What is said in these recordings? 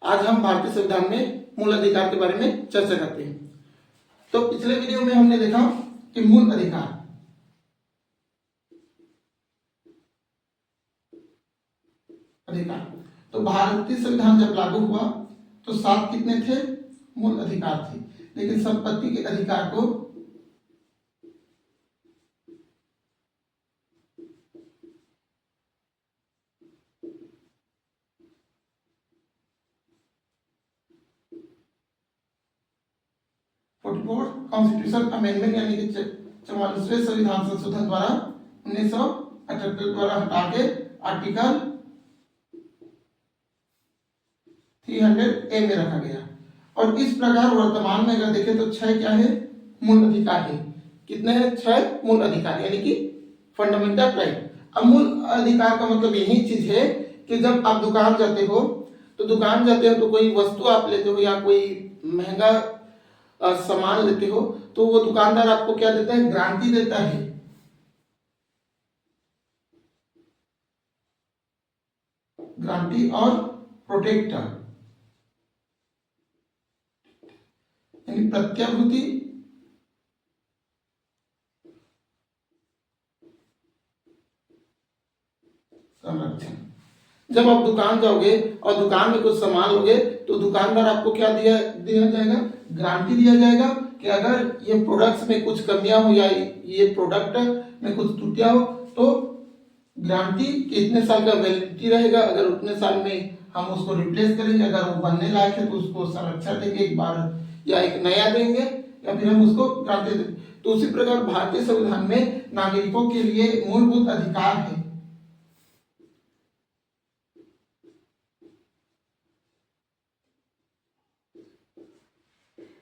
आज हम भारतीय संविधान में मूल अधिकार के बारे में चर्चा करते हैं। तो पिछले वीडियो में हमने देखा कि मूल अधिकार तो भारतीय संविधान जब लागू हुआ तो 7 कितने थे? मूल अधिकार थे। लेकिन संपत्ति के अधिकार को कॉन्स्टिट्यूशन अमेंडमेंट यानी कि 44वें संविधान संशोधन द्वारा 1978 द्वारा हटा के आर्टिकल 300A में रखा गया। और इस प्रकार वर्तमान में अगर देखें तो 6 क्या है? मूल अधिकार है। कितने हैं? 6 मूल अधिकार यानी कि फंडामेंटल राइट। अब मूल अधिकार का मतलब यही चीज है कि जब आप दुकान जाते हो तो कोई वस्तु आप लेते हो या कोई महंगा सामान लेते हो तो वो दुकानदार आपको क्या देता है? गारंटी देता है। गारंटी और प्रोटेक्टर यानी प्रत्याभूति संरक्षण। जब आप दुकान जाओगे और दुकान में कुछ सामान लोगे तो दुकानदार आपको क्या दिया जाएगा? गारंटी दिया जाएगा कि अगर ये प्रोडक्ट्स में कुछ कमियां हो या ये प्रोडक्ट में कुछ त्रुटियां हो तो गारंटी कितने साल का वैलिडिटी रहेगा। अगर उतने साल में हम उसको रिप्लेस करेंगे, अगर वो बनने लायक है तो उसको संरक्षण देंगे एक बार या एक नया देंगे या फिर हम उसको गारंटी देंगे। तो उसी प्रकार भारतीय संविधान में नागरिकों के लिए मूलभूत अधिकार है।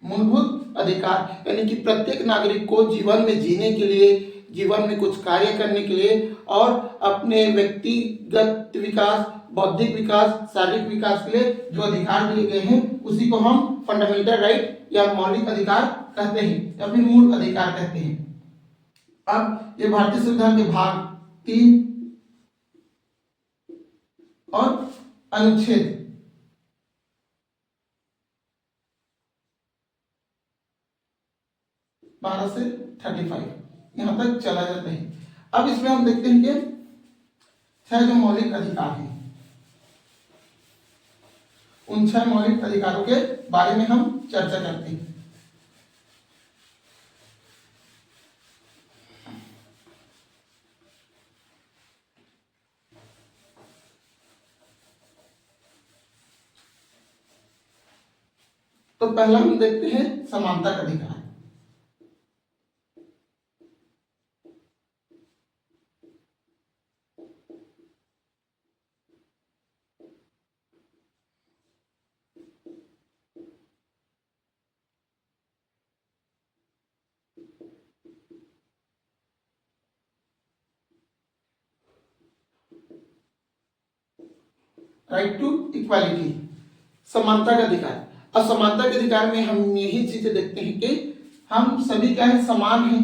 मूलभूत अधिकार यानी कि प्रत्येक नागरिक को जीवन में जीने के लिए, जीवन में कुछ कार्य करने के लिए और अपने व्यक्तिगत विकास, बौद्धिक विकास, शारीरिक विकास के लिए जो अधिकार दिए गए हैं उसी को हम फंडामेंटल राइट या मौलिक अधिकार कहते हैं या फिर मूल अधिकार कहते हैं। अब ये भारतीय संविधान के भाग 3 और अनुच्छेद 12 से 35 यहां तक चला जाता है। अब इसमें हम देखते हैं कि 6 जो मौलिक अधिकार हैं उन 6 मौलिक अधिकारों के बारे में हम चर्चा करते हैं। तो पहला हम देखते हैं समानता का अधिकार। राइट टू इक्वालिटी, समानता का अधिकार। और समानता के अधिकार में हम यही चीजें देखते हैं कि हम सभी क्या है? समान हैं।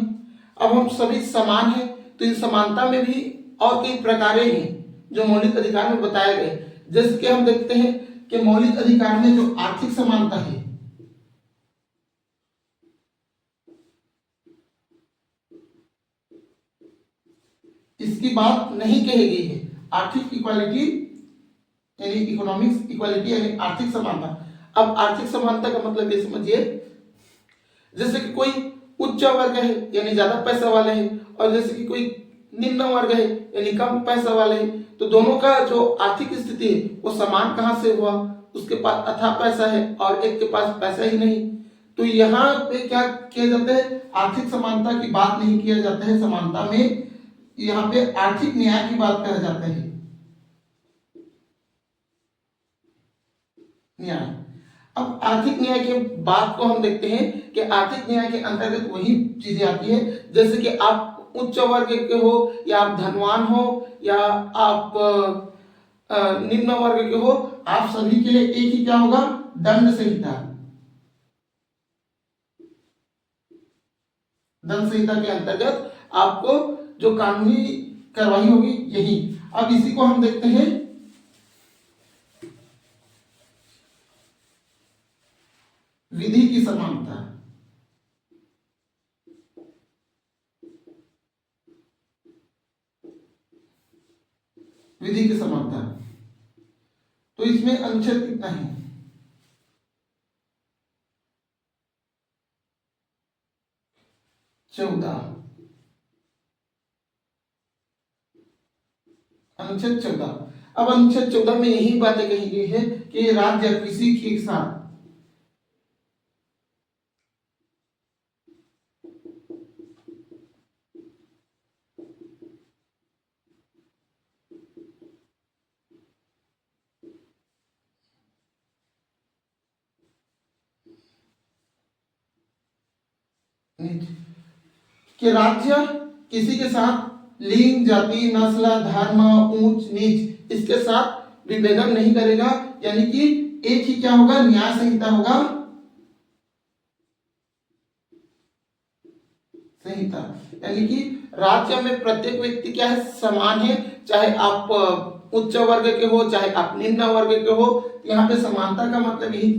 अब हम सभी समान हैं तो इस समानता में भी और कई प्रकार हैं जो मौलिक अधिकार में बताए गए। जैसे कि हम देखते हैं कि मौलिक अधिकार में जो आर्थिक समानता है इसकी बात नहीं कही गई है। आर्थिक इक्वालिटी यानी इकोनॉमिक्स इक्वालिटी यानी आर्थिक समानता। अब आर्थिक समानता का मतलब ये समझिए, जैसे कि कोई उच्च वर्ग है यानी ज्यादा पैसा वाले हैं और जैसे कि कोई निम्न वर्ग है यानी कम पैसा वाले हैं, तो दोनों का जो आर्थिक स्थिति है वो समान कहां से हुआ? उसके पास अथाह पैसा है और एक के पास पैसा ही नहीं। तो यहाँ पे क्या किया जाता है? आर्थिक समानता की बात नहीं किया जाता है। समानता में यहाँ पे आर्थिक न्याय की बात कहा जाता है। न्याय। अब आर्थिक न्याय के बात को हम देखते हैं कि आर्थिक न्याय के अंतर्गत वही चीजें आती है जैसे कि आप उच्च वर्ग के हो या आप धनवान हो या आप निम्न वर्ग के हो, आप सभी के लिए एक ही क्या होगा? दंड संहिता। दंड संहिता के अंतर्गत आपको जो कानूनी कार्रवाई होगी यही। अब इसी को हम देखते हैं विधि की समानता, विधि की समानता। तो इसमें अनुच्छेद कितना है? 14, अनुच्छेद 14। अब अनुच्छेद 14 में यही बातें कही गई है कि राज्य किसी के साथ कि राज्य किसी के साथ लिंग, जाति, नस्ल, धर्म, ऊंच नीच इसके साथ विभेदन नहीं करेगा, यानी कि एक ही क्या होगा, न्याय संहिता होगा, संहिता। यानी कि राज्य में प्रत्येक व्यक्ति क्या है, समान है, चाहे आप उच्च वर्ग के हो चाहे आप निम्न वर्ग के हो। यहाँ पे समानता का मतलब यही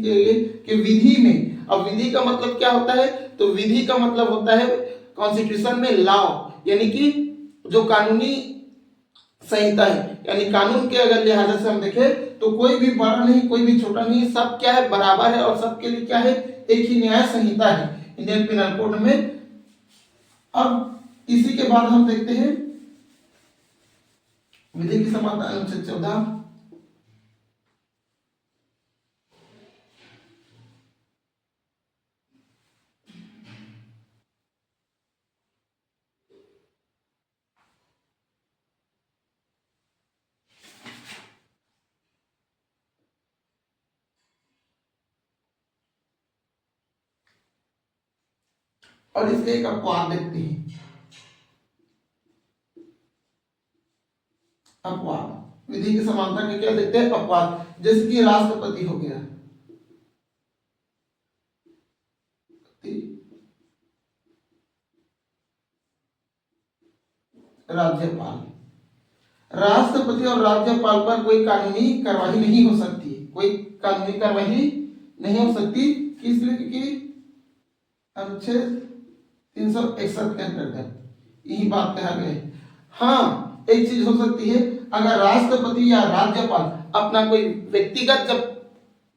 कि विधि में, अब विधि का मतलब क्या होता है, तो विधि का मतलब होता है कॉन्स्टिट्यूशन में लॉ, यानी कि जो कानूनी संहिता है, यानी कानून के अगर लिहाज से हम देखें तो कोई भी बड़ा नहीं कोई भी छोटा नहीं, सब क्या है, बराबर है और सबके लिए क्या है, एक ही न्याय संहिता है इंडियन पिनल कोड में। अब इसी के बाद हम देखते हैं विधि की समानता, अनुच्छेद 14। और इसके एक अपवाद देखते हैं, अपवाद विधि की समानता के क्या देखते हैं, अपवाद। जैसे कि राष्ट्रपति हो गया, राज्यपाल, राष्ट्रपति और राज्यपाल पर कोई कानूनी कार्यवाही नहीं हो सकती, कोई कानूनी कार्यवाही नहीं हो सकती। किस लिए? क्योंकि अनुच्छेद 361 के अंतर्गत यही बात कहा गया है। हाँ, एक चीज हो सकती है, अगर राष्ट्रपति या राज्यपाल अपना कोई व्यक्तिगत जब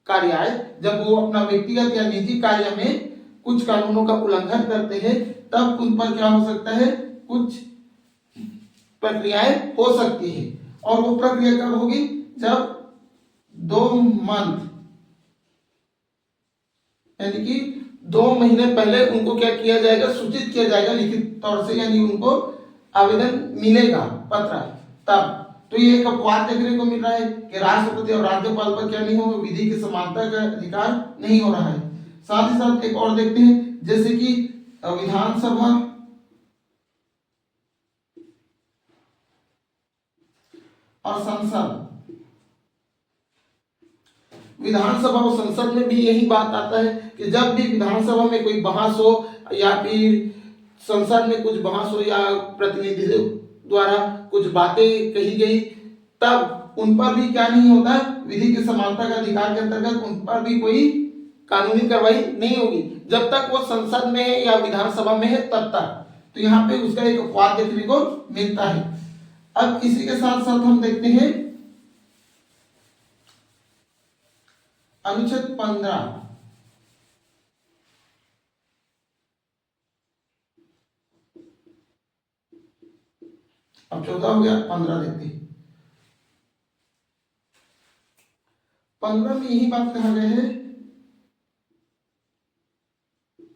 कार्य आए, जब वो अपना व्यक्तिगत या निजी कार्य में कुछ कानूनों का उल्लंघन करते हैं, तब उन पर क्या हो सकता है, कुछ प्रक्रियाएं हो सकती है। और वो प्रक्रिया कब होगी, जब 2 मंथ यानी कि 2 महीने पहले उनको क्या किया जाएगा, सूचित किया जाएगा लिखित तौर से, यानी उनको आवेदन मिलेगा पत्र तब। तो ये एक अपवाद देखने को मिल रहा है कि राष्ट्रपति और राज्यपाल पर क्या नहीं हो, विधि की समानता का अधिकार नहीं हो रहा है। साथ ही साथ एक और देखते हैं, जैसे कि विधानसभा और संसद, विधानसभा और संसद में भी यही बात आता है कि जब भी विधानसभा में कोई बहस हो या फिर संसद में कुछ बहस हो या प्रतिनिधि द्वारा कुछ बातें कही गई, तब उन पर भी क्या नहीं होता, विधि की समानता का अधिकार के अंतर्गत उन पर भी कोई कानूनी कार्रवाई नहीं होगी जब तक वो संसद में है या विधानसभा में है तब तक। तो यहाँ पे उसका एक अपवाद देखने को मिलता है। अब इसी के साथ साथ हम देखते हैं अनुच्छेद 15, अब 14 हो गया, 15 देखते हैं। 15 में यही बात कहा गया है,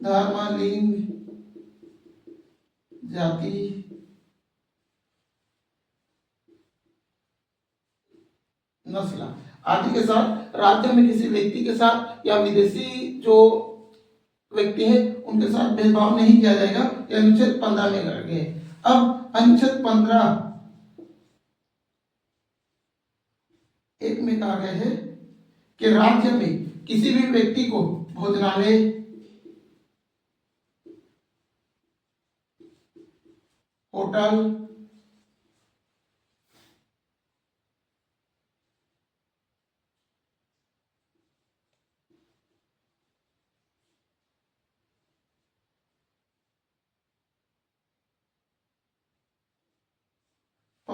धर्म, लिंग, जाति, नस्ल आदि के साथ राज्य में किसी व्यक्ति के साथ या विदेशी जो व्यक्ति है उनके साथ भेदभाव नहीं किया जाएगा, यह अनुच्छेद 15 में कर गए। अब अनुच्छेद 15 एक में कहा गया है कि राज्य में किसी भी व्यक्ति को भोजनालय, होटल,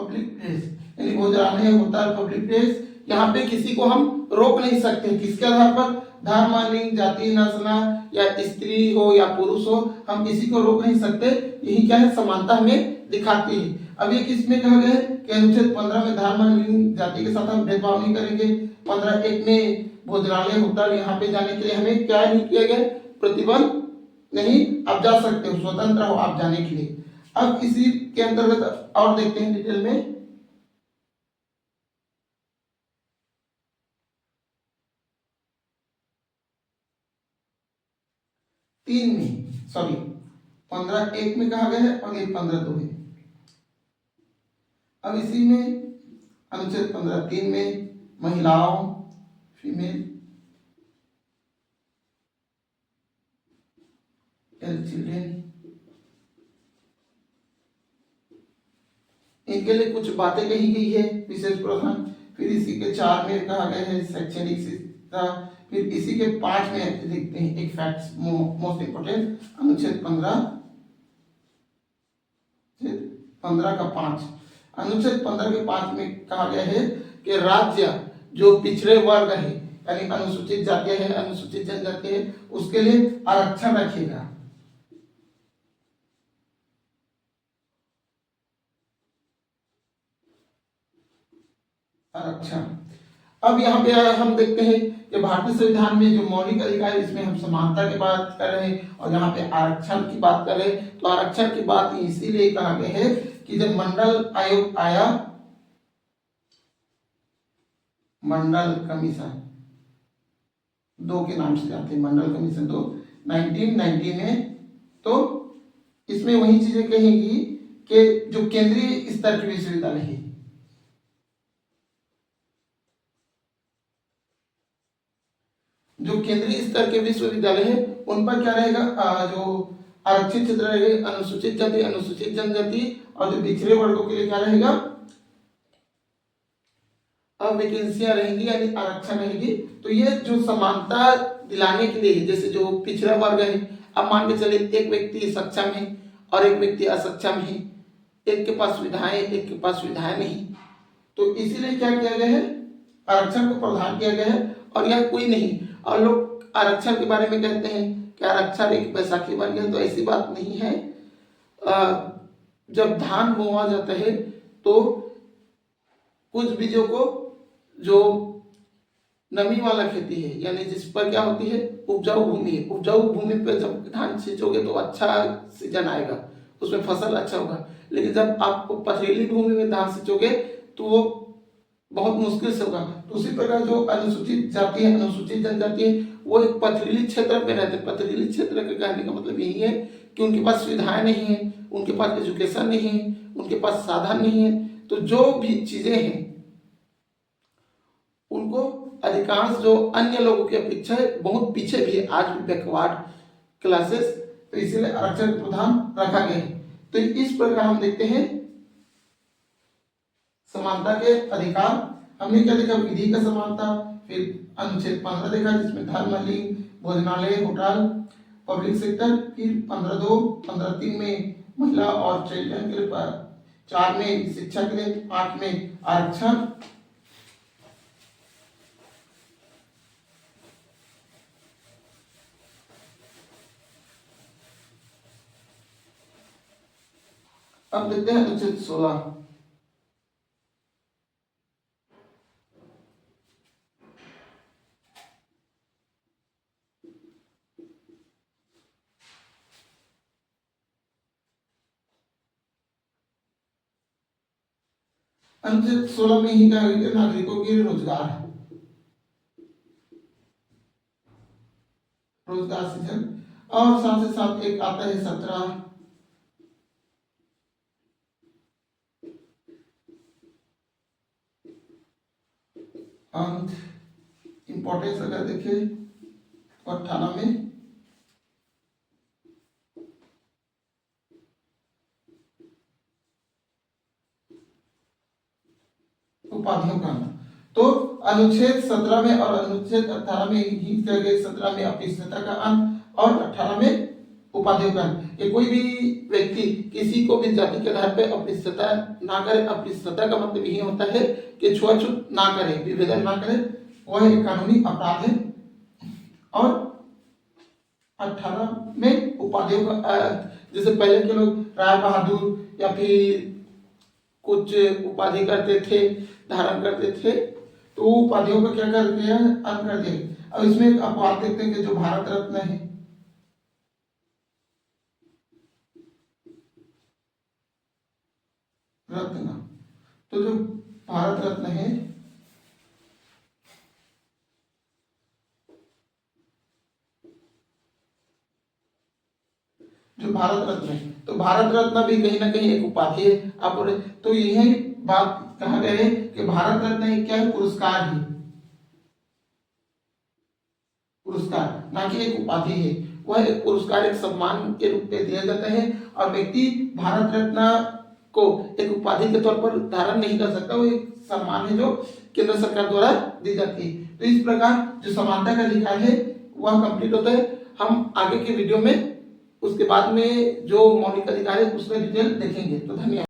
पब्लिक प्लेस, यानी भोजनालय होटल पब्लिक प्लेस, यहाँ पे किसी को हम रोक नहीं सकते। किसके आधार पर? धर्म, लिंग, जाति, नस्ल या स्त्री हो या पुरुष हो, हम किसी को रोक नहीं सकते। यही क्या है? समानता हमें दिखाती है। अब ये किस में कहा गया है कि अनुच्छेद 15 में धर्म, लिंग, जाति के साथ हम भेदभाव नहीं करेंगे। 15(1) में भोजनालय होटल यहाँ पे जाने के लिए हमें क्या नहीं किया गया? प्रतिबंध नहीं, आप जा सकते हो, स्वतंत्र हो आप जाने के लिए। अब इसी के अंतर्गत और देखते हैं डिटेल में। तीन में, सॉरी 15(1) में कहा गया है और ये 15(2) है। अब इसी में अनुच्छेद 15(3) में महिलाओं, फीमेल एंड चिल्ड्रेन, इनके लिए कुछ बातें कही गई है विशेष प्रावधान। फिर इसी के 4 में कहा गया है शैक्षणिक शिक्षा। फिर इसी के 5 में देखते हैं एक फैक्ट मोस्ट इंपोर्टेंट, अनुच्छेद 15 का 5। अनुच्छेद 15 के 5 में कहा गया है कि राज्य जो पिछड़े वर्ग है, यानी अनुसूचित जाति है, अनुसूचित जनजाति है, उसके लिए आरक्षण रखेगा। आरक्षण। अब यहाँ पे हम देखते हैं कि भारतीय संविधान में जो मौलिक अधिकार है, इसमें हम समानता की बात कर रहे हैं और यहाँ पे आरक्षण की बात कर रहे हैं। तो आरक्षण की बात इसीलिए कहा गया है कि जब मंडल आयोग आया, मंडल कमीशन 2 के नाम से जाते हैं, मंडल कमीशन 2 1990 में, तो इसमें वही चीजें कहेगी कि जो केंद्रीय स्तर के विश्वविद्यालय है, जो केंद्रीय स्तर के विश्वविद्यालय है, उन पर क्या रहेगा? जो आरक्षित क्षेत्र रहेगा, अनुसूचित जाति, अनुसूचित जनजाति और जो पिछड़े वर्गों के लिए क्या रहेगा? अब वैकेंसियां रहेंगी, यानी आरक्षण रहेगी। तो ये जो समानता दिलाने के लिए, जैसे जो पिछड़ा वर्ग है, अब मान के चले एक व्यक्ति सक्षम है और एक व्यक्ति असक्षम है, एक के पास सुविधाएं, एक के पास सुविधाएं नहीं, तो इसीलिए क्या किया गया है? आरक्षण को प्रावधान किया गया है। और यह कोई नहीं, और लोग आरक्षण के बारे में कहते हैं कि आरक्षण एक बैसाखी बन गया, तो ऐसी बात नहीं है। जब धान बोआ जाता है तो कुछ बीजों को जो नमी वाला खेती है, यानी जिस पर क्या होती है? उपजाऊ भूमि है, उपजाऊ भूमि पर जब धान सींचोगे तो अच्छा सीजन आएगा, उसमें फसल अच्छा होगा। लेकिन जब आप पथरीली भूमि में धान सींचोगे तो वो बहुत मुश्किल से होगा। तो उसी प्रकार जो अनुसूचित जाति है, अनुसूचित जनजाति है, वो एक पथरीली क्षेत्र में रहते हैं। पथरीली क्षेत्र का कहने का मतलब यही है कि उनके पास सुविधाएं नहीं है, उनके पास एजुकेशन नहीं है, उनके पास साधन नहीं है। तो जो भी चीजें हैं उनको अधिकांश जो अन्य लोगों की अपेक्षा है बहुत पीछे भी है, आज भी बैकवर्ड क्लासेस, तो इसीलिए आरक्षण प्रावधान रखा गया है। तो इस प्रकार हम देखते हैं समानता के अधिकार। हमने क्या देखा? विधि का समानता, फिर अनुच्छेद 15 देखा जिसमें धर्म, लिंग, भोजनालय, होटल, पब्लिक सेक्टर। फिर 15(2), 15(3) में महिला और चिल्ड्रन के लिए, 4 में शिक्षा के लिए, 8 में आरक्षण। अब देखते हैं अनुच्छेद 16। अनुच्छेद 16 में ही कहा गया नागरिकों के रोजगार, रोजगार सृजन। और साथ ही साथ एक आता है 17 अंक इंपॉर्टेंस अगर देखें तो 18 में उपाधियों का। तो अनुच्छेद 17 में और अनुच्छेद 18 में ही क्या गया? 17 में अपेक्षता का अंक और 18 में उपाधियों का कि कोई भी व्यक्ति किसी को भी जाति के आधार पर अपरिष्टता ना करे। अपरिष्टता का मतलब यही होता है कि छुआछूत ना करे, विभेदन ना करे, वह एक कानूनी अपराध है। और 18 में उपाधियों का जैसे पहले के लोग राय बहादुर या फिर कुछ उपाधि करते थे, धारण करते थे, तो उपाधियों का क्या कर दिया, अंत कर दिया। अब इसमें आप बात देखते हैं कि जो भारत रत्न है, रत्न, तो जो भारत रत्न है, जो भारत रत्न है, तो भारत रत्न भी कहीं ना कहीं एक उपाधि है। आप तो यही बात कहा गया है कि भारत रत्न एक क्या है, पुरस्कार ही, पुरस्कार ना कि एक उपाधि है। वह एक पुरस्कार, एक सम्मान के रूप में दिया जाता है और व्यक्ति भारत रत्न को एक उपाधि के तौर पर धारण नहीं कर सकता। वो एक सम्मान है जो केंद्र सरकार द्वारा दी जाती है। तो इस प्रकार जो समानता का अधिकार है वह कंप्लीट होता है। हम आगे के वीडियो में उसके बाद में जो मौलिक अधिकार है उसमें डिटेल देखेंगे। तो धन्यवाद।